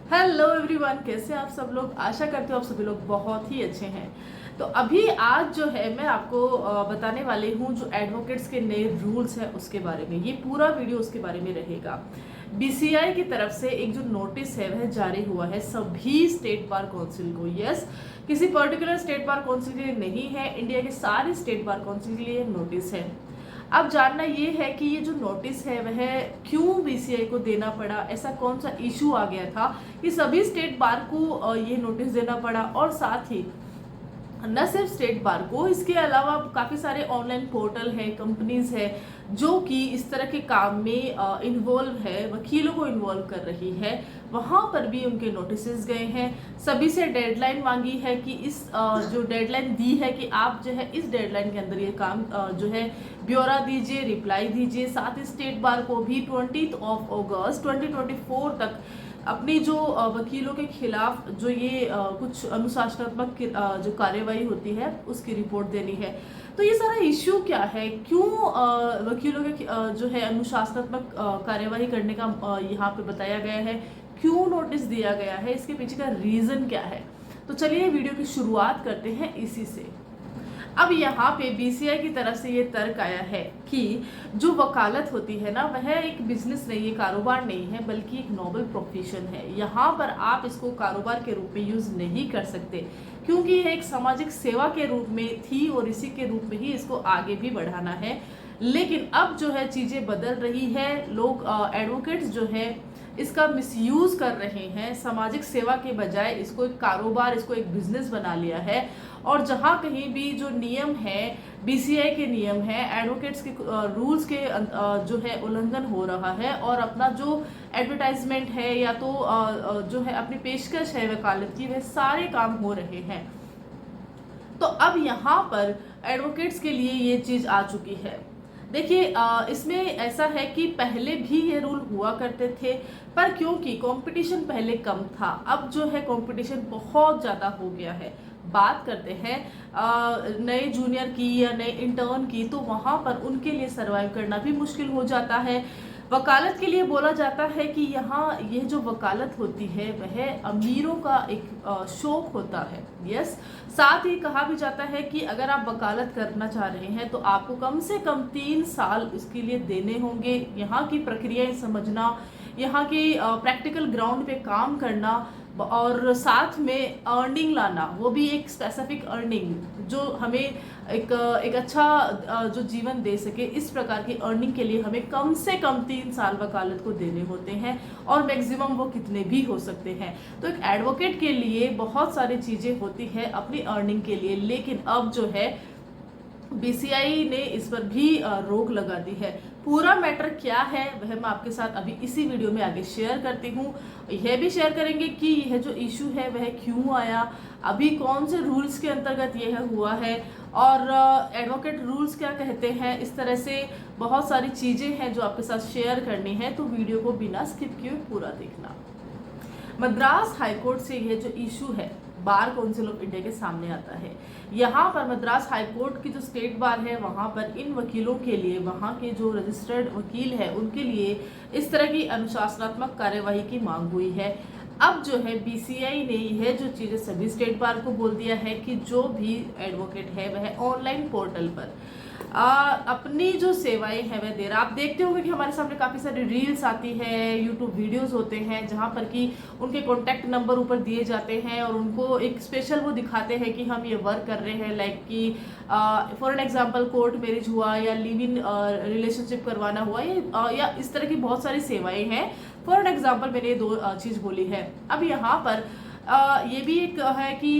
Hello everyone, कैसे आप सब लोग। आशा करते हो आप सभी लोग बहुत ही अच्छे हैं। तो अभी आज जो है मैं आपको बताने वाली हूँ जो एडवोकेट्स के नए रूल्स हैं उसके बारे में। ये पूरा वीडियो उसके बारे में रहेगा। बीसीआई की तरफ से एक जो नोटिस है वह जारी हुआ है सभी स्टेट बार काउंसिल को। यस, किसी पर्टिकुलर स्टेट बार काउंसिल के लिए नहीं है, इंडिया के सारे स्टेट बार काउंसिल के लिए नोटिस है। अब जानना ये है कि ये जो नोटिस है वह क्यों बीसीआई को देना पड़ा, ऐसा कौन सा इशू आ गया था कि सभी स्टेट बार को ये नोटिस देना पड़ा। और साथ ही न सिर्फ स्टेट बार को, इसके अलावा काफ़ी सारे ऑनलाइन पोर्टल है, कंपनीज है जो कि इस तरह के काम में इन्वॉल्व है, वकीलों को इन्वॉल्व कर रही है, वहाँ पर भी उनके नोटिसेस गए हैं। सभी से डेडलाइन मांगी है कि इस जो डेडलाइन दी है कि आप जो है इस डेडलाइन के अंदर ये काम जो है ब्यौरा दीजिए, रिप्लाई दीजिए। साथ ही स्टेट बार को भी 20 अगस्त 2024 तक अपनी जो वकीलों के खिलाफ जो ये कुछ अनुशासनात्मक जो कार्यवाही होती है उसकी रिपोर्ट देनी है। तो ये सारा इश्यू क्या है, क्यों वकीलों के जो है अनुशासनात्मक कार्यवाही करने का यहाँ पे बताया गया है, क्यों नोटिस दिया गया है, इसके पीछे का रीजन क्या है। तो चलिए वीडियो की शुरुआत करते हैं इसी से। अब यहाँ पे बीसीआई की तरफ से ये तर्क आया है कि जो वकालत होती है ना वह एक बिजनेस नहीं है, कारोबार नहीं है, बल्कि एक नोबल प्रोफेशन है। यहाँ पर आप इसको कारोबार के रूप में यूज नहीं कर सकते, क्योंकि यह एक सामाजिक सेवा के रूप में थी और इसी के रूप में ही इसको आगे भी बढ़ाना है। लेकिन अब जो है चीजें बदल रही है, लोग एडवोकेट्स जो है इसका मिसयूज कर रहे हैं। सामाजिक सेवा के बजाय इसको एक कारोबार, इसको एक बिजनेस बना लिया है। और जहाँ कहीं भी जो नियम है, बीसीआई के नियम है, एडवोकेट्स के रूल्स के जो है उल्लंघन हो रहा है और अपना जो एडवर्टाइजमेंट है या तो जो है अपनी पेशकश है वकालत की, वह सारे काम हो रहे हैं। तो अब यहाँ पर एडवोकेट्स के लिए ये चीज़ आ चुकी है। देखिए इसमें ऐसा है कि पहले भी ये रूल हुआ करते थे, पर क्योंकि कंपटीशन पहले कम था, अब जो है कंपटीशन बहुत ज़्यादा हो गया है। बात करते हैं नए जूनियर की या नए इंटर्न की, तो वहाँ पर उनके लिए सरवाइव करना भी मुश्किल हो जाता है। वकालत के लिए बोला जाता है कि यहाँ ये जो वकालत होती है वह अमीरों का एक शौक होता है। यस, साथ ही कहा भी जाता है कि अगर आप वकालत करना चाह रहे हैं तो आपको कम से कम 3 साल इसके लिए देने होंगे। यहाँ की प्रक्रियाएं समझना, यहाँ की प्रैक्टिकल ग्राउंड पे काम करना और साथ में अर्निंग लाना, वो भी एक स्पेसिफिक अर्निंग जो हमें एक अच्छा जो जीवन दे सके। इस प्रकार की अर्निंग के लिए हमें कम से कम 3 साल वकालत को देने होते हैं और मैक्सिमम वो कितने भी हो सकते हैं। तो एक एडवोकेट के लिए बहुत सारी चीज़ें होती है अपनी अर्निंग के लिए, लेकिन अब जो है बीसीआई ने इस पर भी रोक लगा दी है। पूरा मैटर क्या है वह मैं आपके साथ अभी इसी वीडियो में आगे शेयर करती हूँ। यह भी शेयर करेंगे कि यह जो इशू है वह क्यों आया, अभी कौन से रूल्स के अंतर्गत यह हुआ है और एडवोकेट रूल्स क्या कहते हैं। इस तरह से बहुत सारी चीज़ें हैं जो आपके साथ शेयर करनी है, तो वीडियो को बिना स्किप किए पूरा देखना। मद्रास हाईकोर्ट से यह जो इशू है बार काउंसिल ऑफ इंडिया के सामने आता है। यहाँ पर मद्रास हाईकोर्ट की जो स्टेट बार है वहाँ पर इन वकीलों के लिए, वहाँ के जो रजिस्टर्ड वकील है उनके लिए इस तरह की अनुशासनात्मक कार्यवाही की मांग हुई है। अब जो है बीसीआई ने यह जो चीज़ें सभी स्टेट बार को बोल दिया है कि जो भी एडवोकेट है वह ऑनलाइन पोर्टल पर अपनी जो सेवाएं हैं वह दे रहा। आप देखते होंगे कि हमारे सामने काफ़ी सारी रील्स आती है, यूट्यूब वीडियोस होते हैं जहां पर कि उनके कॉन्टैक्ट नंबर ऊपर दिए जाते हैं और उनको एक स्पेशल वो दिखाते हैं कि हम ये वर्क कर रहे हैं। लाइक कि for an example court marriage हुआ या लिव इन रिलेशनशिप करवाना हुआ या इस तरह की बहुत सारी सेवाएं हैं। फॉर एन एग्जाम्पल मैंने ये 2 चीज़ बोली है। अब यहाँ पर ये भी एक है कि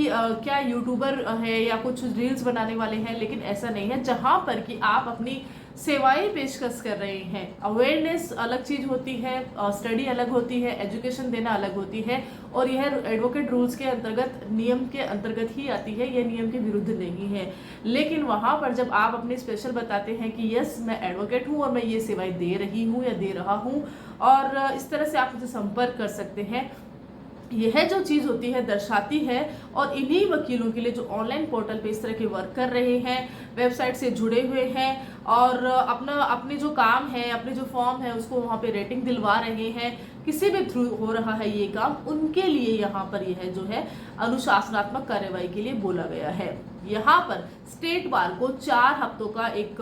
क्या यूट्यूबर है या कुछ रील्स बनाने वाले हैं, लेकिन ऐसा नहीं है। जहाँ पर कि आप अपनी सेवाएं पेशकश कर रहे हैं। अवेयरनेस अलग चीज़ होती है, स्टडी अलग होती है, एजुकेशन देना अलग होती है, और यह एडवोकेट रूल्स के अंतर्गत, नियम के अंतर्गत ही आती है, यह नियम के विरुद्ध नहीं है। लेकिन वहाँ पर जब आप अपने स्पेशल बताते हैं कि यस मैं एडवोकेट हूँ और मैं ये सेवाएं दे रही हूँ या दे रहा हूँ और इस तरह से आप मुझे संपर्क कर सकते हैं, यह जो चीज़ होती है दर्शाती है। और इन्हीं वकीलों के लिए जो ऑनलाइन पोर्टल पे इस तरह के वर्क कर रहे हैं, वेबसाइट से जुड़े हुए हैं और अपने जो काम है, अपने जो फॉर्म है उसको वहाँ पे रेटिंग दिलवा रहे हैं, किसी भी थ्रू हो रहा है ये काम, उनके लिए यहाँ पर यह जो है अनुशासनात्मक कार्यवाही के लिए बोला गया है। यहाँ पर स्टेट बार को 4 हफ्तों का एक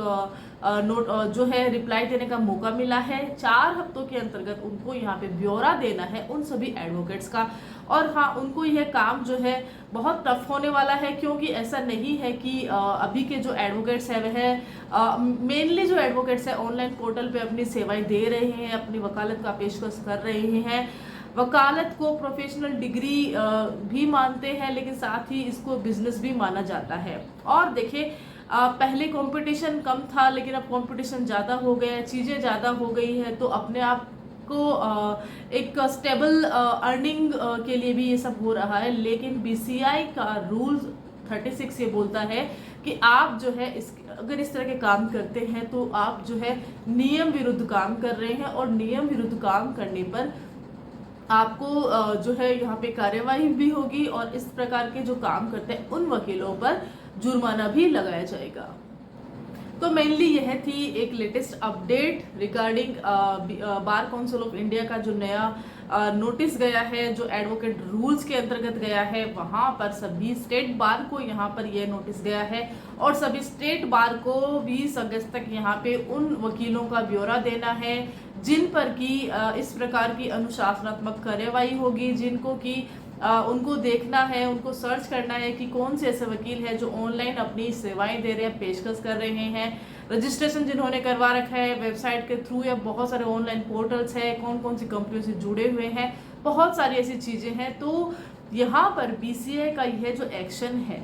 नोट जो है रिप्लाई देने का मौका मिला है। 4 हफ्तों के अंतर्गत उनको यहाँ पे ब्यौरा देना है उन सभी एडवोकेट्स का। और हाँ, उनको यह काम जो है बहुत टफ होने वाला है, क्योंकि ऐसा नहीं है कि अभी के जो एडवोकेट्स है वह मेनली जो एडवोकेट्स है ऑनलाइन पोर्टल पे अपनी सेवाएं दे रहे हैं, अपनी वकालत का पेशकश कर रहे हैं, वकालत को प्रोफेशनल डिग्री भी मानते हैं, लेकिन साथ ही इसको बिजनेस भी माना जाता है। और देखिए पहले कंपटीशन कम था, लेकिन अब कंपटीशन ज़्यादा हो गया है, चीज़ें ज़्यादा हो गई है, तो अपने आप को एक स्टेबल अर्निंग के लिए भी ये सब हो रहा है। लेकिन बीसीआई का रूल 36 ये बोलता है कि आप जो है अगर इस तरह के काम करते हैं तो आप जो है नियम विरुद्ध काम कर रहे हैं, और नियम विरुद्ध काम करने पर आपको जो है यहाँ पे कार्यवाही भी होगी, और इस प्रकार के जो काम करते हैं उन वकीलों पर जुर्माना भी लगाया जाएगा। तो मेनली यह थी एक latest update regarding bar council of India का जो नया नोटिस गया है, जो एडवोकेट रूल्स के अंतर्गत गया है। वहाँ पर सभी स्टेट बार को यहाँ पर यह नोटिस गया है, और सभी स्टेट बार को 20 अगस्त तक यहाँ पे उन वकीलों का ब्यौरा देना है जिन पर की इस प्रकार की अनुशासनात्मक कार्यवाही होगी, जिनको की उनको देखना है, उनको सर्च करना है कि कौन से ऐसे वकील हैं जो ऑनलाइन अपनी सेवाएं दे रहे हैं, पेशकश कर रहे हैं, रजिस्ट्रेशन जिन्होंने करवा रखा है वेबसाइट के थ्रू, या बहुत सारे ऑनलाइन पोर्टल्स है, कौन कौन सी कंपनियों से जुड़े हुए हैं, बहुत सारी ऐसी चीज़ें हैं। तो यहाँ पर बीसीआई का यह जो एक्शन है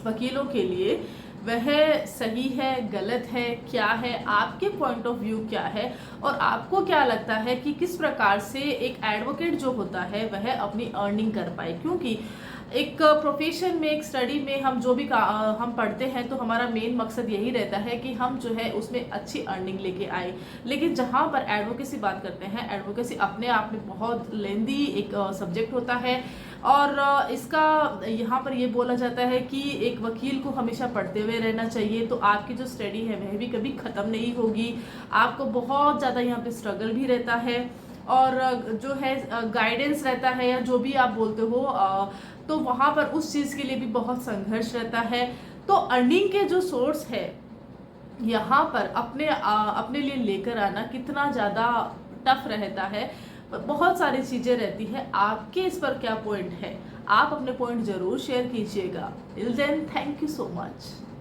वकीलों के लिए, वह सही है, गलत है, क्या है, आपके पॉइंट ऑफ व्यू क्या है, और आपको क्या लगता है कि किस प्रकार से एक एडवोकेट जो होता है वह अपनी अर्निंग कर पाए। क्योंकि एक प्रोफेशन में, एक स्टडी में हम जो भी हम पढ़ते हैं, तो हमारा मेन मकसद यही रहता है कि हम जो है उसमें अच्छी अर्निंग लेके आए। लेकिन जहाँ पर एडवोकेसी बात करते हैं, एडवोकेसी अपने आप में बहुत लेंदी एक सब्जेक्ट होता है, और इसका यहाँ पर ये बोला जाता है कि एक वकील को हमेशा पढ़ते हुए रहना चाहिए। तो आपकी जो स्टडी है वह भी कभी ख़त्म नहीं होगी, आपको बहुत ज़्यादा यहाँ पे स्ट्रगल भी रहता है, और जो है गाइडेंस रहता है, या जो भी आप बोलते हो, तो वहाँ पर उस चीज़ के लिए भी बहुत संघर्ष रहता है। तो अर्निंग के जो सोर्स है यहाँ पर अपने लिए लेकर आना कितना ज़्यादा टफ रहता है, बहुत सारी चीज़ें रहती है। आपके इस पर क्या पॉइंट है, आप अपने पॉइंट ज़रूर शेयर कीजिएगा। Till then, thank you so much.